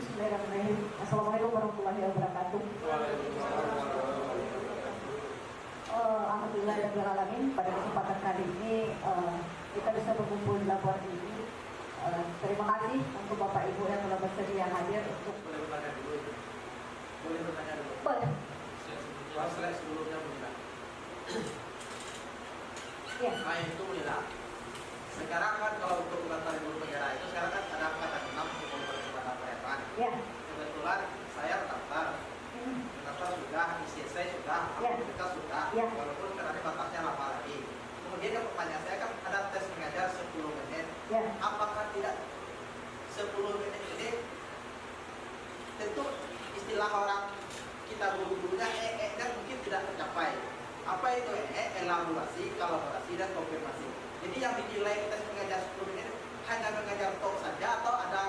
Bismillahirrahmanirrahim. Assalamualaikum warahmatullahi wabarakatuh. Alhamdulillah ya Rabbil alamin, pada kesempatan kali ini kita bisa berkumpul di labor ini. Terima kasih untuk Bapak Ibu yang telah bersedia hadir untuk Boleh bertanya dulu. boleh. Slide sebelumnya Mila. Ya. Nah itu Mila. Sekarang kan kalau untuk daftar guru penjara itu sekarang kan ada angkatan 6 untuk kepada perempuan. Ya. Kebetulan saya daftar sudah, ICC sudah, aktivitas sudah, walaupun karena batasnya lama lagi. Kemudian yang pertanyaan saya kan ada tes mengajar 10 menit. Apakah tidak 10 menit ini tentu istilah orang kita guru-gurunya dan mungkin tidak tercapai. Apa itu elaborasi, kolaborasi, dan konfirmasi. Jadi yang dinilai tes mengajar 10 menit hanya mengajar talk saja atau ada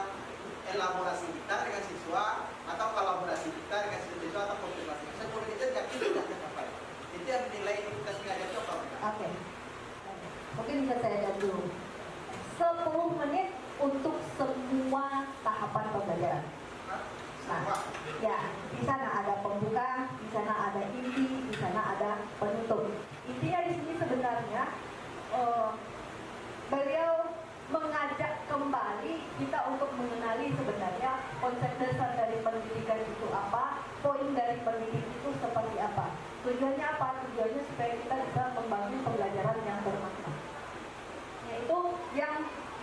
elaborasi kita dengan siswa atau kolaborasi kita dengan siswa atau konfirmasi. 10 menit yakin tidak tercapai. Itu yang dinilai tes mengajar itu apa? Oke. Mungkin bisa saya jawab dulu. 10 menit untuk semua tahapan pembelajaran. Nah, ya, di sana ada pembuka, di sana ada inti, di sana ada penutup. Intinya di sini sebenarnya beliau mengajak kembali kita untuk mengenali sebenarnya konsep dasar dari pendidikan itu apa, poin dari pendidik itu seperti apa. Tujuannya apa? Tujuannya supaya kita bisa membangun pembelajaran yang bermakna. Yaitu yang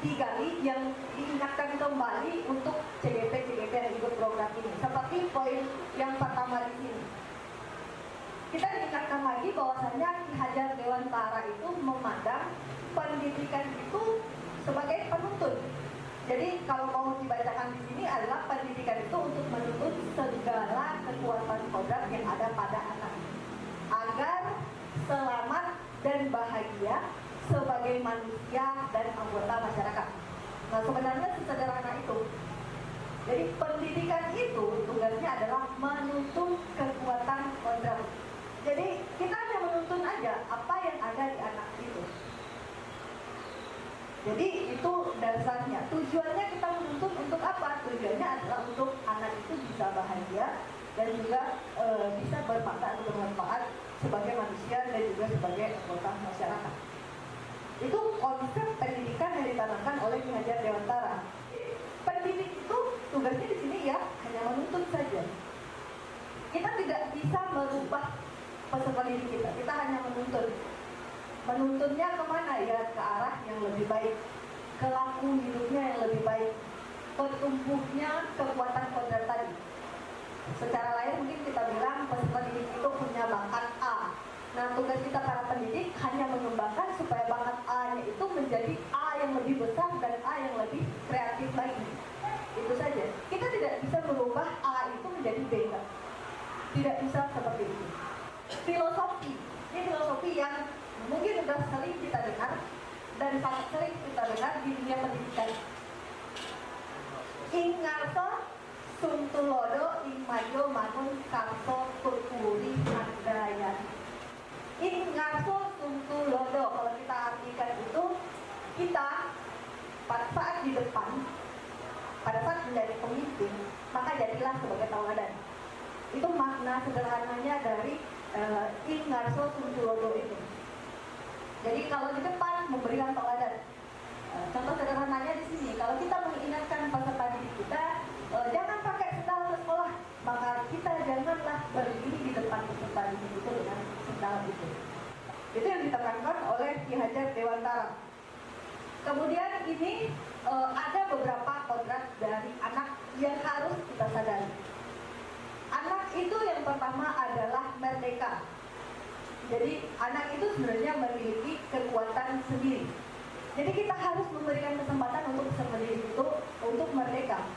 digali, yang diingatkan kembali untuk CGP yang ikut program ini. Seperti poin yang pertama di sini. Kita diingatkan lagi bahwasanya Ki Hajar Dewantara itu memandang pendidikan itu sebagai penuntun. Jadi kalau mau dibacakan di sini adalah pendidikan itu untuk menuntut segala kekuatan kodrat yang ada pada anak agar selamat dan bahagia sebagai manusia dan anggota masyarakat. Nah, sebenarnya sesederhana itu. Jadi pendidikan itu tugasnya adalah menuntun kekuatan kodrat. Jadi kita hanya menuntun aja apa yang ada di anak itu. Jadi itu dasarnya. Tujuannya kita menuntun untuk apa? Tujuannya adalah untuk anak itu bisa bahagia dan juga bisa bermanfaat atau bermanfaat sebagai manusia dan juga sebagai anggota masyarakat. Itu konsep pendidikan yang ditanamkan oleh Ki Hajar Dewantara. Pendidik itu tugasnya di sini ya hanya menuntut saja. Kita tidak bisa merubah peserta didik kita. Kita hanya menuntun. Menuntunnya kemana ya? Ke arah yang lebih baik, ke laku hidupnya yang lebih baik, bertumbuhnya kekuatan kodrat tadi. Secara lain mungkin kita bilang peserta didik itu punya bakat A. Nah, tugas kita para pendidik hanya mengembangkan supaya bakat A-nya itu menjadi A yang lebih besar dan A yang lebih kreatif lagi. Itu saja. Kita tidak bisa merubah A itu menjadi B. Tidak bisa seperti itu. Filosofi. Ini filosofi yang mungkin sudah sering kita dengar dan sangat sering kita dengar di dunia pendidikan. Ingarso Suntulodo Imajo Manun Karso Turkuri Andaya. Ingarso Suntulodo, kalau kita artikan itu, kita pada saat di depan, pada saat menjadi pemimpin, maka jadilah sebagai tauladan. Itu makna sederhananya dari Ingarso Suntulodo itu. Jadi kalau di depan memberikan tauladan. Contoh sederhananya di sini, kalau kita mengingatkan peserta didik kita, jangan pakai sendal ke sekolah, maka kita janganlah berdiri di depan peserta didik itu dengan sendal itu. Itu yang ditekankan oleh Ki Hajar Dewantara. Kemudian ini ada beberapa kodrat dari anak yang harus kita sadari. Anak itu yang pertama adalah merdeka. Jadi anak itu sebenarnya memiliki kekuatan sendiri. Jadi kita harus memberikan kesempatan untuk peserta didik itu untuk merdeka.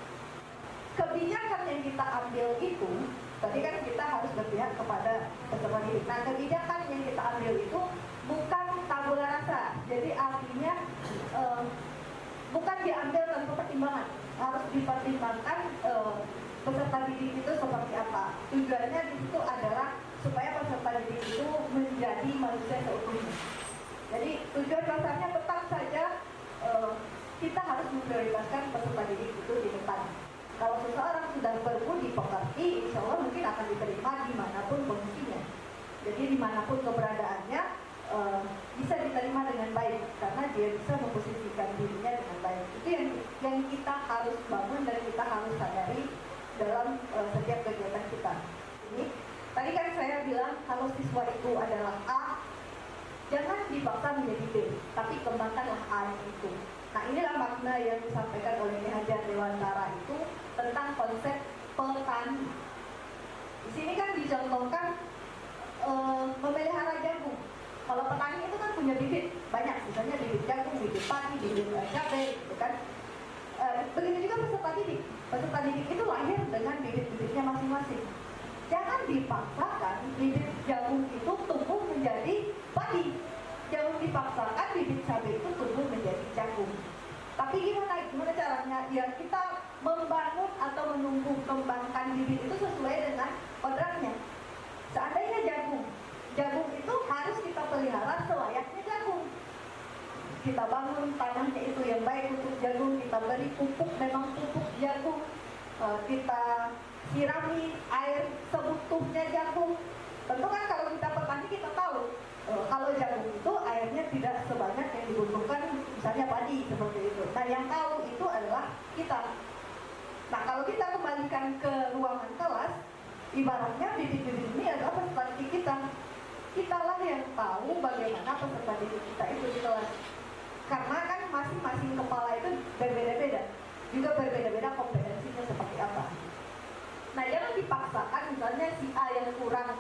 Kebijakan yang kita ambil itu, tadi kan kita harus berpihak kepada peserta didik. Nah, kebijakan yang kita ambil itu bukan tabula rasa. Jadi artinya bukan diambil tanpa pertimbangan. Harus dipertimbangkan peserta didik itu seperti apa. Tujuannya di situ adalah supaya peserta didik itu menjadi manusia seutuhnya. Jadi tujuan dasarnya tetap saja kita harus memprioritaskan peserta didik itu di depan. Kalau seseorang sudah berbudi pekerti, insya Allah mungkin akan diterima dimanapun posisinya. Jadi dimanapun keberadaannya bisa diterima dengan baik karena dia bisa memposisikan dirinya dengan baik. Itu yang kita harus bangun dan kita harus sadari dalam setiap kegiatan kita. Ini tadi kan saya bilang kalau siswa itu adalah A, jangan dipaksa menjadi B, tapi kembangkanlah A itu. Nah, inilah makna yang disampaikan oleh Ki Hajar Dewantara itu tentang konsep petani. Di sini kan dicontohkan memelihara jagung. Kalau petani itu kan punya bibit banyak, misalnya bibit jagung, bibit padi, bibit cabai, gitu kan. Begitu juga peserta didik. Peserta didik itu lahir dengan bibit-bibitnya masing-masing. Jangan dipaksakan bibit jagung itu tumbuh menjadi padi. Jangan dipaksakan bibit cabai itu tumbuh menjadi jagung. Tapi gimana caranya? Ya kita membangun atau menumbuh kembangkan bibit itu sesuai dengan kodratnya. Seandainya jagung itu harus kita pelihara selayaknya jagung. Kita bangun tanahnya itu yang baik untuk jagung, kita beri pupuk, memang pupuk jagung, kita sirami air sebutuhnya jagung. Tentu kan kalau kita petani kita tahu kalau jagung itu airnya tidak sebanyak yang dibutuhkan misalnya padi seperti itu. Nah, yang tahu itu adalah kita. Nah, kalau kita kembalikan ke ruangan kelas, ibaratnya bibit-bibit ini adalah peserta didik kita. Kitalah yang tahu bagaimana peserta didik kita itu di kelas. Karena kan masing-masing kepala itu berbeda-beda, juga berbeda-beda kompetensinya seperti apa. Nah, jangan dipaksakan misalnya si A yang kurang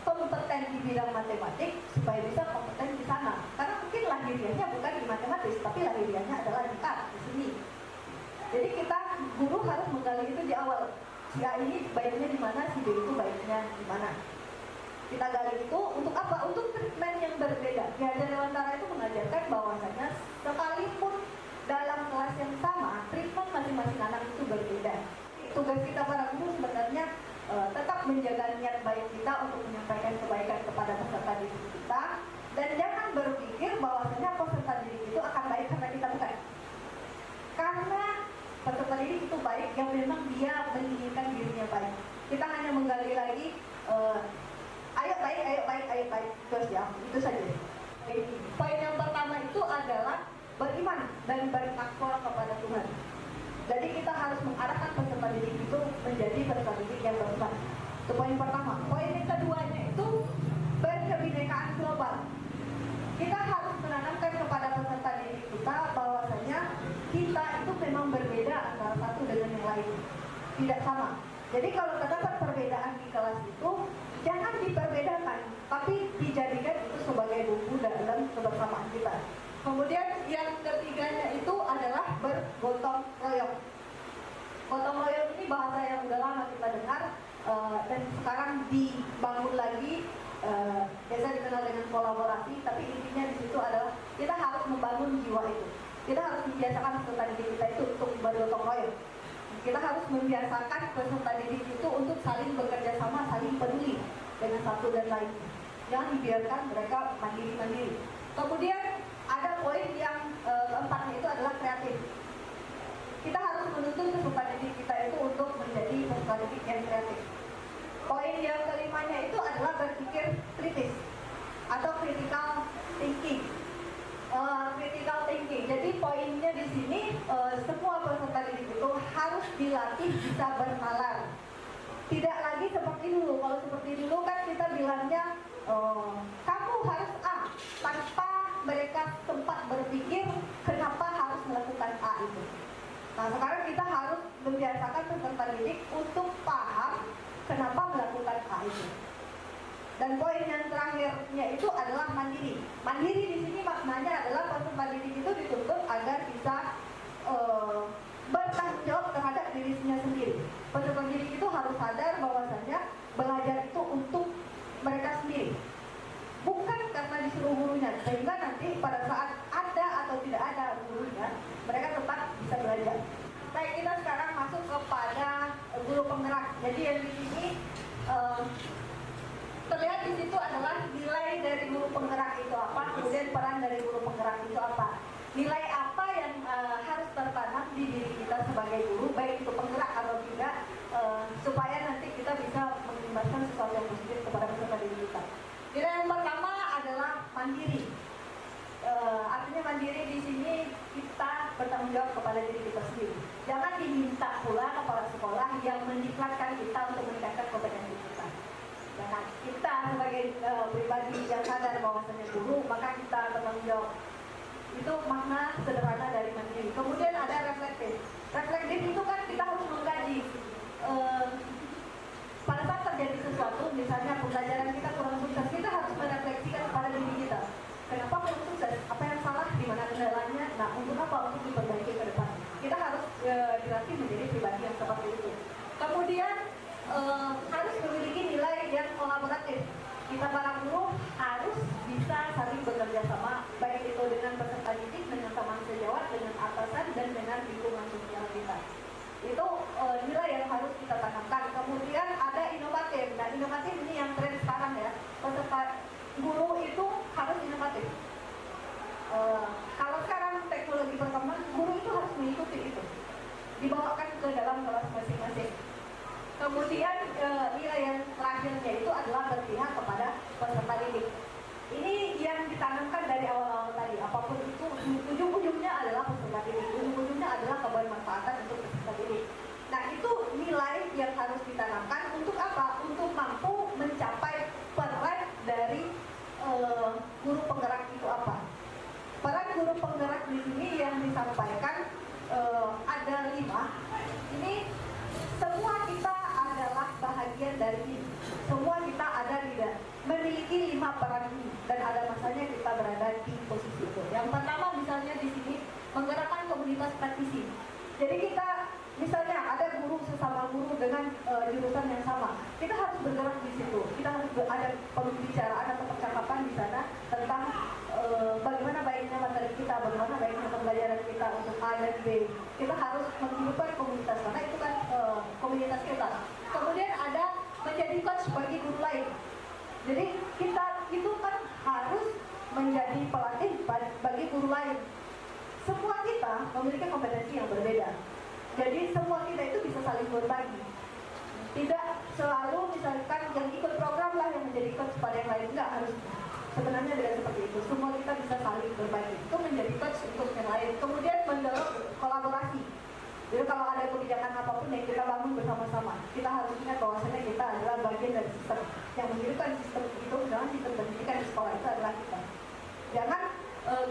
kompeten di bidang matematik supaya bisa kompeten di sana. Karena mungkin lahiriannya bukan di matematis, tapi lahiriannya adalah di art, di seni. Jadi kita guru harus menggali itu di awal. Si A ini baiknya di mana, si B itu baiknya di mana. Kita gali itu untuk apa? Untuk treatment yang berbeda. Ki Hajar Dewantara itu mengajarkan bahwasanya sekalipun dalam kelas yang sama, treatment masing-masing anak itu berbeda. Tugas kita para guru sebenarnya tetap menjaga niat baik kita untuk menyampaikan kebaikan kepada peserta didik kita, dan jangan berpikir bahwasanya peserta didik itu akan baik karena kita bukan. Karena peserta didik itu baik yang memang dia menginginkan dirinya baik. Kita hanya menggali lagi ayo baik terus ya, itu saja. Poin yang pertama itu adalah beriman dan bertakwa kepada Tuhan. Jadi kita harus mengarahkan peserta didik itu menjadi peserta didik yang beriman. Itu poin pertama. Poin yang keduanya itu berkebinekaan global. Kita harus menanamkan kepada peserta didik kita bahwasanya kita itu memang berbeda antara satu dengan yang lain, tidak sama. Jadi kalau terdapat perbedaan di kelas itu jangan diperbedakan, tapi dijadikan itu sebagai bumbu dalam kebersamaan kita. Kemudian yang ketiganya itu adalah bergotong royong. Gotong royong ini bahasa yang udah lama kita dengar dan sekarang dibangun lagi, biasa dikenal dengan kolaborasi. Tapi intinya di situ adalah kita harus membangun jiwa itu. Kita harus membiasakan peserta didik kita itu untuk bergotong royong. Kita harus membiasakan peserta didik itu untuk saling bekerja sama, saling peduli dengan satu dan lain. Jangan dibiarkan mereka mandiri-mandiri. Kemudian ada poin yang keempatnya itu adalah kreatif. Kita harus menuntun peserta didik kita itu untuk menjadi peserta didik yang kreatif. Poin yang kelimanya itu adalah berpikir kritis atau critical thinking. Critical thinking. Jadi poinnya di sini semua peserta didik itu harus dilatih bisa bernalar. Tidak lagi seperti dulu. Kalau seperti dulu kan kita bilangnya kamu harus A, tanpa mereka sempat berpikir kenapa harus melakukan A itu. Nah, sekarang kita harus membiasakan peserta didik untuk paham kenapa melakukan A itu. Dan poin yang terakhirnya itu adalah mandiri. Mandiri di sini maknanya adalah peserta didik itu dituntut agar bisa bertanggung jawab terhadap dirinya sendiri. Peserta didik itu harus sadar bahwasanya belajar itu untuk mereka sendiri, bukan karena disuruh gurunya, sehingga nanti pada saat ada atau tidak ada gurunya, mereka tetap bisa belajar. Baik, kita sekarang masuk kepada guru penggerak. Jadi yang di sini terlihat di situ adalah nilai dari guru penggerak itu apa, kemudian peran dari guru penggerak itu apa. Nilai apa yang harus tertanam di diri kita sebagai guru, baik itu penggerak bertanggung jawab kepada diri kita sendiri. Jangan diminta pula kepala sekolah yang mendiklatkan kita untuk meningkatkan kompetensi kita. Jangan kita sebagai pribadi yang sadar bahwasanya guru, maka kita bertanggung jawab. Itu makna sederhana dari mandiri. Kemudian ada reflektif. Reflektif itu kan kita harus mengkaji. Pada saat terjadi sesuatu, misalnya pembelajaran kita kurang sukses, kita harus merefleksikan kepada diri kita. Kenapa kurang sukses? Apa yang salah? Di mana kendalanya? Nah, untuk apa? Untuk diperbaiki ke depan. Kita harus dilatih menjadi pribadi yang seperti itu. Kemudian harus memiliki nilai yang kolaboratif. Kita para guru harus bisa saling bekerja sama, baik itu dengan peserta didik, dengan teman sejawat, dengan atasan, dan dengan lingkungan sosial kita. Itu nilai yang harus kita tanamkan. Kemudian ada inovatif. Nah, inovatif ini yang tren sekarang ya. Peserta guru itu harus inovatif. Kalau sekarang teknologi berkembang, guru itu harus mengikuti itu, dibawakan ke dalam kelas masing-masing. Kemudian nilai yang terakhirnya itu adalah berpihak kepada peserta didik. Ini yang ditanamkan dari awal-awal tadi. Apapun itu, ujung-ujungnya adalah peserta didik. Ujung-ujungnya adalah kebermanfaatan untuk peserta didik. Nah, itu nilai yang harus ditanamkan untuk apa? Untuk mampu mencapai peran dari guru penggerak itu apa? Peran guru penggerak di sini yang disampaikan ada 5. Ini semua kita adalah bahagian dari ini. Semua kita ada memiliki 5 peran ini, dan ada masanya kita berada di posisi itu. Yang pertama misalnya di sini menggerakkan komunitas praktisi. Jadi kita misalnya ada guru sesama guru dengan jurusan yang sama, kita harus bergerak di situ. Kita harus ada pembicaraan atau percakapan di sana tentang bagaimana baiknya materi kita, bagaimana baiknya pembelajaran kita untuk A dan B. Kita harus menghidupkan komunitas, karena itu kan komunitas kita. Kemudian ada menjadi coach bagi guru lain. Jadi kita itu kan harus menjadi pelatih bagi guru lain. Semua kita memiliki kompetensi yang berbeda. Jadi semua kita itu bisa saling berbagi. Tidak selalu misalkan yang ikut program lah yang menjadi coach pada yang lain. Enggak harus. Sebenarnya tidak seperti itu. Semua kita bisa saling berbagi. Itu menjadi coach untuk yang lain. Kemudian mendorong kolaborasi. Jadi kalau ada kebijakan apapun yang kita bangun bersama-sama, kita harus ingat bahwasanya kita adalah bagian dari sistem yang menghidupkan sistem itu. Dalam sistem pendidikan di sekolah itu adalah kita. Jangan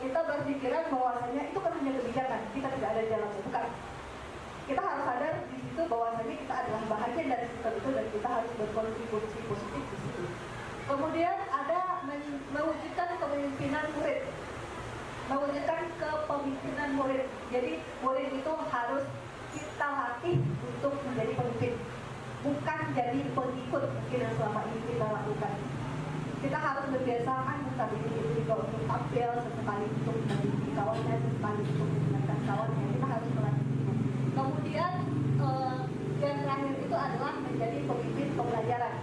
kita berpikiran bahwasanya itu kan hanya kebijakan, kita tidak ada jalannya. Bukan. Kita harus sadar di situ bahwasanya kita adalah bahagian dari sistem itu, dan kita harus berkontribusi positif di situ. Kemudian ada mewujudkan kepemimpinan murid. Mewujudkan kepemimpinan murid. Jadi murid itu harus kita latih untuk menjadi pemimpin, bukan jadi pengikut mungkin yang selama ini kita lakukan. Kita harus membiasakan stability itu juga untuk tampil sesekali untuk mendidik kawannya, sesekali untuk mendengarkan kawannya. Kita harus melatih itu. Kemudian yang terakhir itu adalah menjadi pemimpin pembelajaran.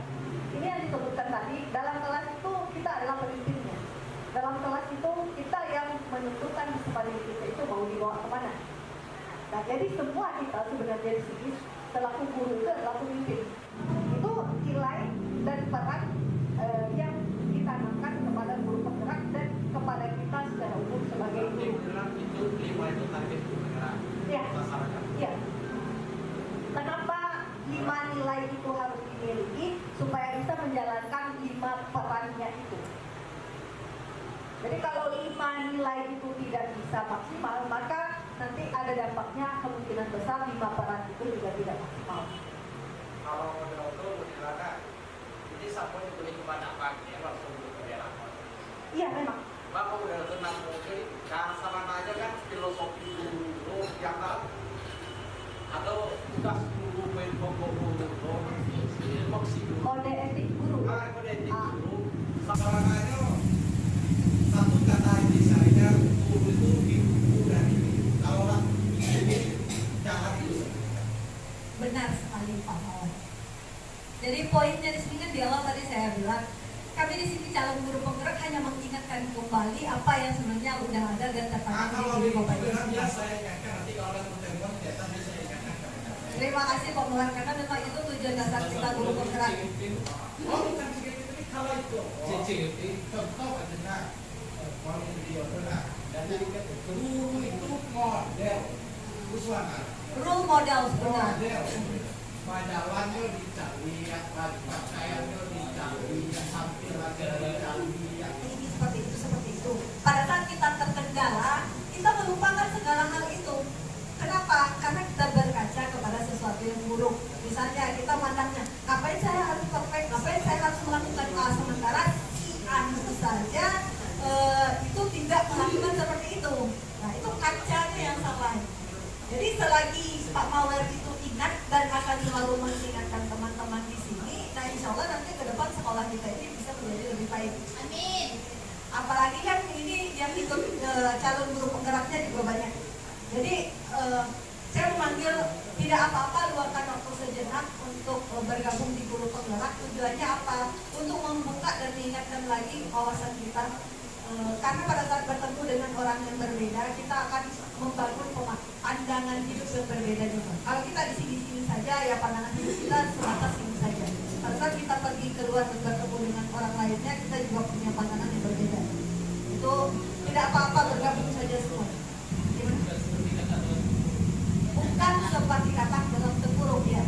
Ini yang disebutkan tadi, dalam kelas itu kita adalah pemimpinnya. Dalam kelas itu kita yang menentukan disipalin kita itu mau dibawa kemana. Nah, jadi semua kita sebenarnya di sini selaku guru itu adalah pemimpin. Itu nilai dan peran yang ditanamkan kepada guru penggerak dan kepada kita secara umum sebagai guru. Itu 5 itu target penggerak. Ya. Ya. Kenapa 5 nilai itu harus dimiliki supaya bisa menjalankan 5 perannya itu? Jadi kalau 5 nilai itu tidak bisa maksimal, maka nanti ada dampaknya, kemungkinan besar 5 peran itu juga tidak maksimal. Kalau model itu menilai, jadi sampai diberi kepada ya langsung berbeda. Iya memang. Bapak udah tenang mungkin, karena sama aja kan filosofi dulu yang atau tugas guru main guru maksud Kode etik guru. Kode etik guru. Sama aja satu kata misalnya guru itu dibuku dan ini. Kalau nggak ini jangan itu. Benar sekali Pak Mawan. Jadi poinnya di sini kan di awal tadi saya bilang, kami di sini calon guru penggerak hanya mengingatkan kembali apa yang sebenarnya udah ada dan terpatah di Bapak Ibu. Saya ingatkan nanti kalau ada pertemuan ternyata bisa ingatkan. Terima kasih Pak Mawan, karena memang itu tujuan dasar kita guru penggerak. Oh bukan seperti itu, kalau itu CCTV contoh adalah kalau video adalah Jadi guru itu model, usaha. Role model sebenarnya. Model. Majalannya dicari, pakaiannya dicari, tampilannya dicari. Ini seperti itu. Pada saat kita terkendala, kita melupakan segala hal itu. Kenapa? Karena kita berkaca kepada sesuatu yang buruk. Misalnya kita mandangnya, ngapain saya harus perfect, ngapain saya harus melakukan A, sementara si anu saja itu tidak melakukan seperti itu. Nah itu kacanya yang salah. Jadi selagi Pak Mawar itu ingat dan akan selalu mengingatkan teman-teman di sini, nah insya Allah nanti ke depan sekolah kita ini bisa menjadi lebih baik. Amin. Apalagi kan ini yang ikut calon guru penggeraknya juga banyak. Jadi saya memanggil tidak apa-apa luangkan waktu sejenak untuk bergabung di guru penggerak. Tujuannya apa? Untuk membuka dan mengingatkan lagi wawasan kita. Karena pada saat bertemu dengan orang yang berbeda, kita akan membangun pandangan hidup yang berbeda juga. Kalau kita di sini saja, ya pandangan hidup kita sebatas ini saja. Pada saat kita pergi keluar dan bertemu dengan orang lainnya, kita juga punya pandangan yang berbeda. Itu tidak apa-apa, bergabung saja semua. Bukan seperti kata dalam tempurung ya.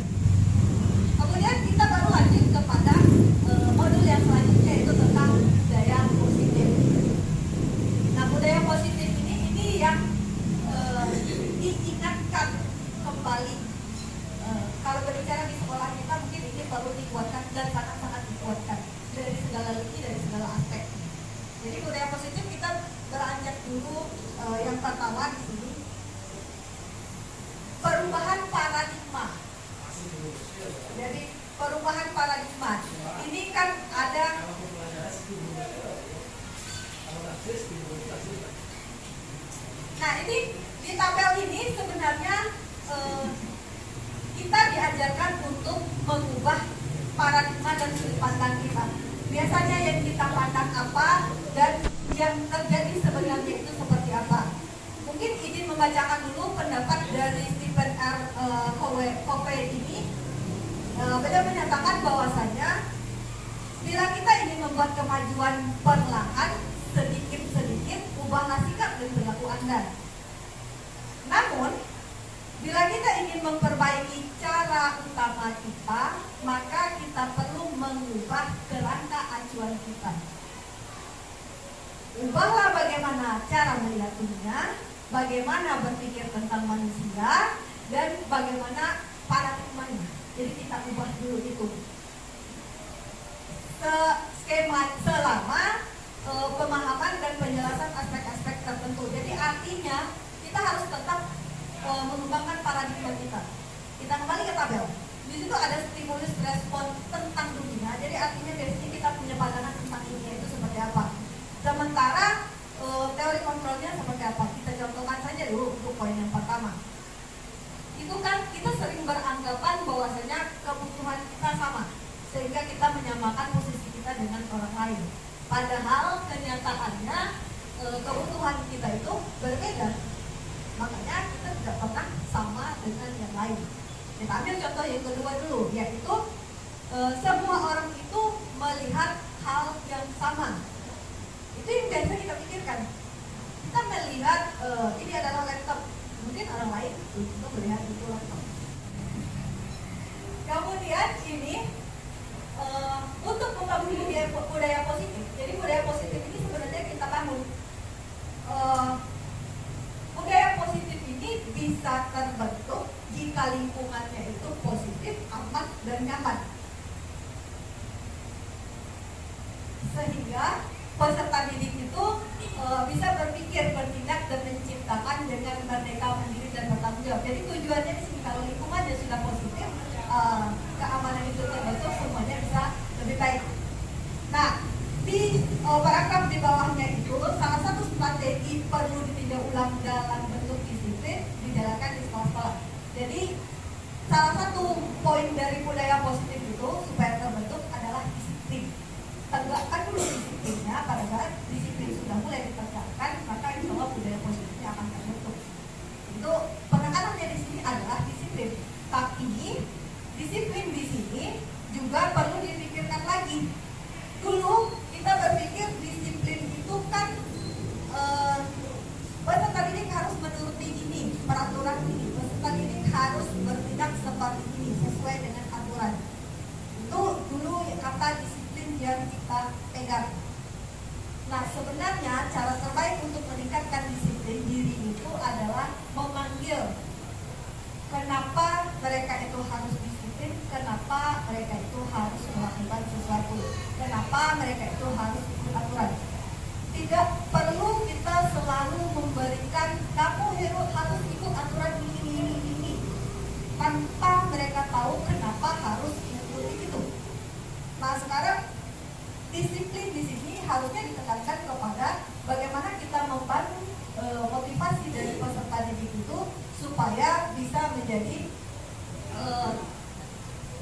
Kemudian kita baru lanjut kepada modul yang selanjutnya, yaitu tentang budaya positif. Nah budaya positif ini yang diingatkan kembali. Kalau berbicara di sekolah kita mungkin ini perlu dikuatkan dan sangat-sangat dikuatkan dari segala lini, dari segala aspek. Jadi budaya positif kita beranjak dulu yang pertama di sini. Perubahan paradigma. Jadi perubahan paradigma ini kan ada. Nah ini di tabel ini sebenarnya kita diajarkan untuk mengubah paradigma dan sudut pandang kita. Biasanya yang kita pandang apa dan yang terjadi sebenarnya itu seperti apa. Mungkin izin membacakan dulu pendapat dari Stephen R. Covey ini. Beliau menyatakan bahwasanya bila kita ingin membuat kemajuan perlahan, sedikit-sedikit, ubahlah sikap dan perilaku Anda. Namun, bila kita ingin memperbaiki cara utama kita, maka kita perlu mengubah kerangka acuan kita. Ubahlah bagaimana cara melihat dunia, bagaimana berpikir tentang manusia, dan bagaimana paradigmanya. Jadi kita ubah dulu itu. Selama pemahaman dan penjelasan aspek-aspek tertentu. Jadi artinya kita harus tetap mengembangkan paradigma kita. Kita kembali ke tabel. Di situ ada stimulus respon tentang dunia. Jadi artinya dari sini kita punya pandangan tentang dunia itu seperti apa. Sementara teori kontrolnya seperti apa. Kita contohkan saja dulu untuk poin yang pertama. Itu kan kita sering beranggapan bahwasanya kebutuhan kita sama, sehingga kita menyamakan posisi kita dengan orang lain. Padahal kenyataannya kebutuhan kita itu berbeda. Makanya kita tidak pernah sama dengan yang lain. Kita ambil contoh yang kedua dulu, yaitu semua orang itu melihat hal yang sama. Itu yang biasa kita pikirkan. Kita melihat ini adalah laptop, mungkin orang lain untuk melihat itu laptop. Kemudian ini untuk membangun budaya positif. Jadi budaya positif ini sebenarnya kita bangun. Budaya positif ini bisa terbentuk jika lingkungannya itu positif, aman, dan nyaman. Sehingga peserta didik itu bisa berpikir, bertindak, dan menciptakan dengan merdeka, mandiri, dan bertanggung jawab. Jadi tujuannya di sini kalau lingkungannya sudah positif, keamanan itu terbentuk, semuanya bisa lebih baik. Nah, di paragraf di bawahnya itu salah satu strategi perlu ditinjau ulang dalam bentuk disiplin dijalankan di sekolah-sekolah. Jadi salah satu poin dari budaya positif itu supaya terbentuk adalah disiplin. Tegakkan dulu disiplinnya. Pada saat disiplin sudah mulai ditegakkan, maka insya Allah budaya positifnya akan terbentuk. Itu penekanannya di sini adalah disiplin. Tapi disiplin di sini juga perlu dipikirkan lagi. Dulu kita berpikir disiplin itu kan yang kita pegang. Nah, sebenarnya cara terbaik untuk meningkatkan disiplin diri itu adalah memanggil kenapa mereka itu harus disiplin, kenapa mereka itu harus melakukan sesuatu, kenapa mereka itu harus ikut aturan. Tidak perlu kita selalu memberikan kamu harus ikut aturan ini, tanpa mereka tahu kenapa harus mengikuti itu. Nah, sekarang disiplin di sini harusnya ditekankan kepada bagaimana kita membangun motivasi dari peserta didik itu supaya bisa menjadi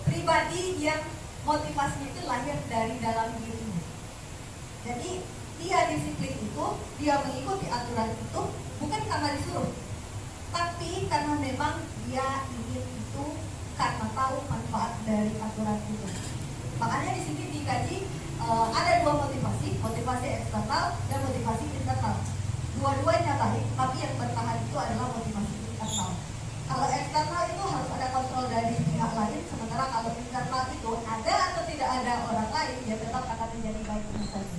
pribadi yang motivasinya itu lahir dari dalam dirinya. Jadi dia disiplin itu, dia mengikuti aturan itu bukan karena disuruh, tapi karena memang dia ingin itu karena tahu manfaat dari aturan itu. Makanya di sini dikaji ada dua motivasi eksternal dan motivasi internal. Dua-duanya baik, tapi yang bertahan itu adalah motivasi internal. Kalau eksternal itu harus ada kontrol dari pihak lain, sementara kalau internal itu ada atau tidak ada orang lain, dia tetap akan menjadi baik saja.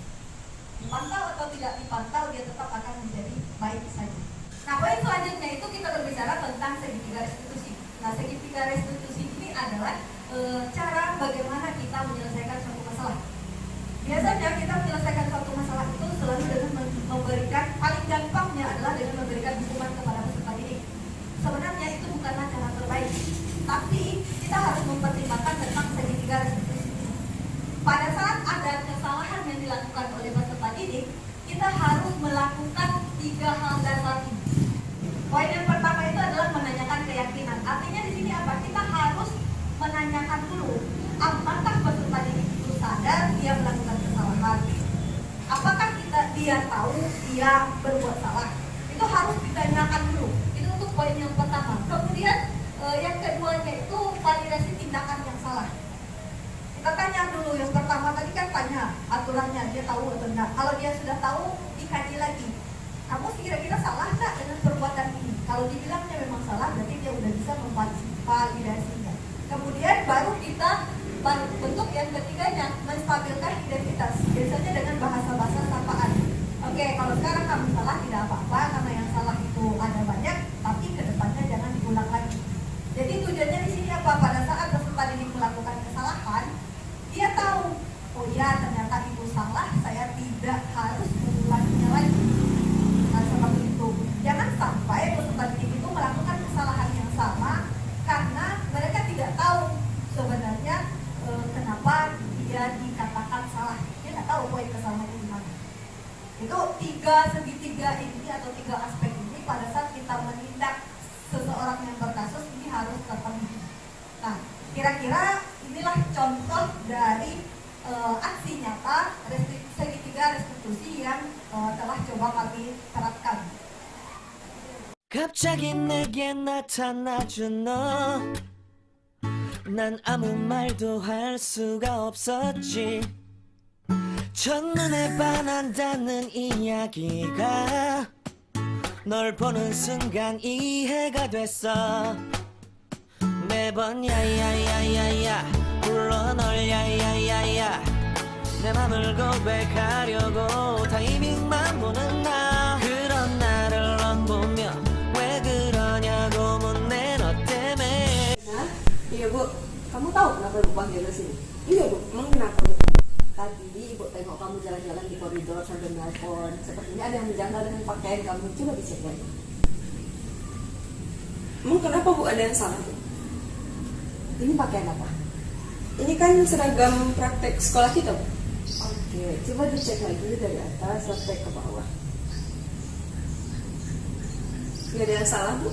Dipantau atau tidak dipantau, dia tetap akan menjadi baik saja. Nah, poin selanjutnya itu kita berbicara tentang segitiga restitusi. Nah, segitiga restitusi ini adalah cara bagaimana kita menyelesaikan suatu masalah. Biasanya kita menyelesaikan suatu masalah itu selalu dengan memberikan, paling gampangnya adalah dengan memberikan hukuman kepada peserta didik. Sebenarnya itu bukanlah cara terbaik, tapi kita harus mempertimbangkan tentang segitiga restitusi. Pada saat ada kesalahan yang dilakukan oleh peserta didik, kita harus melakukan 3 hal dasar ini. Poin yang pertama itu adalah menanyakan keyakinan. Artinya di sini apa? Kita harus menanyakan dulu, apakah peserta didik itu sadar dia melakukan kesalahan? Apakah dia tahu dia berbuat salah? Itu harus ditanyakan dulu. Itu untuk poin yang pertama. Kemudian yang keduanya itu validasi tindakan yang salah. Kita tanya dulu, yang pertama tadi kan tanya aturannya, dia tahu atau tidak. Kalau dia sudah tahu, dikaji lagi. Kamu kira-kira salah nggak dengan perbuatan ini? Kalau dibilangnya memang salah, berarti dia udah bisa memvalidasinya. Kemudian baru kita bentuk yang ketiganya, menstabilkan identitas. Biasanya dengan bahasa-bahasa sapaan. Oke, kalau sekarang kamu salah tidak apa-apa, karena yang salah itu ada banyak, tapi kedepannya jangan diulang lagi. Jadi tujuannya di sini apa? Pada saat peserta didik melakukan kesalahan, dia tahu, oh iya ternyata itu salah, saya tidak harus mengulanginya lagi. Nah, seperti itu. Jangan sampai peserta didik itu melakukan kesalahan yang sama karena mereka tidak tahu sebenarnya kenapa dia dikatakan salah. Dia nggak tahu poin kesalahannya di mana. Itu 3 segitiga ini atau 3 aspek ini pada saat kita menindak seseorang yang berkasus ini harus terpenuhi. Nah, kira-kira inilah contoh dari aksi nyata segitiga restitusi yang telah coba kami terapkan. 갑자기 내게 나타나준 너, 난 아무 말도 할 수가 없었지. 첫눈에 반한다는 이야기가 널 보는 순간 이해가 됐어. 매번 야야야야야 불러 널 야야야야 내 맘을 고백하려고 타이밍만 보는 나. 그런 나를 넌 보며 왜 그러냐고 묻네 너 때문에. Iya Bu, kamu tahu kenapa Ibu panggil ke sini? Iya Bu, emang kenapa Bu? Tadi Ibu tengok kamu jalan-jalan di koridor sambil nelpon. Sepertinya ada yang menjanggal dengan pakaian kamu. Coba dicek lagi. Emang kenapa Bu, ada yang salah Bu? Ini pakaian apa? Ini kan seragam praktek sekolah kita Bu. Oke, coba dicek lagi dari atas sampai ke bawah. Gak ada yang salah Bu.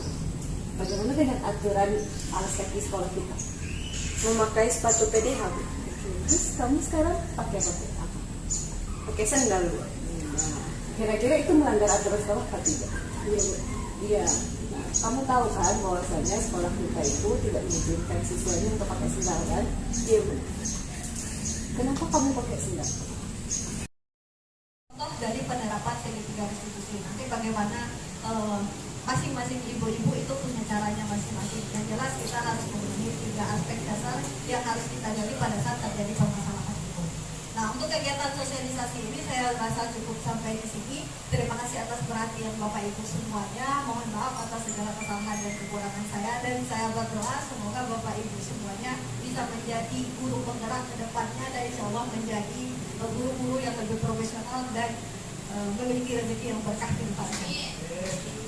Bagaimana dengan aturan alas kaki sekolah kita? Memakai sepatu PDH Bu. Oke, terus kamu sekarang pakai apa? Pakai sandal Bu. Nah, kira-kira itu melanggar aturan sekolah atau tidak? Iya Bu. Iya. Nah, kamu tahu kan bahwasanya sekolah kita itu tidak mengizinkan siswanya untuk pakai sendal kan? Iya Bu. Kenapa kamu pakai sendal? Contoh dari penerapan segitiga restitusi. Nanti bagaimana masing-masing ibu-ibu itu punya caranya masing-masing. Yang jelas kita harus memenuhi 3 aspek dasar yang harus kita gali pada saat terjadi permasalahan itu. Nah, untuk kegiatan sosialisasi ini saya rasa cukup sampai di sini. Terima kasih atas perhatian Bapak Ibu semuanya. Mohon maaf atas segala kesalahan dan kekurangan saya, dan saya berdoa semoga Bapak Ibu semuanya bisa menjadi guru penggerak ke depannya, dan insya Allah menjadi guru-guru yang lebih profesional dan memiliki rezeki yang berkah ke depannya.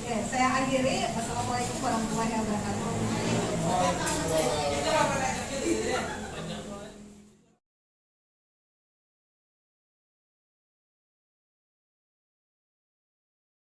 Oke, saya akhiri. Wassalamualaikum warahmatullahi wabarakatuh.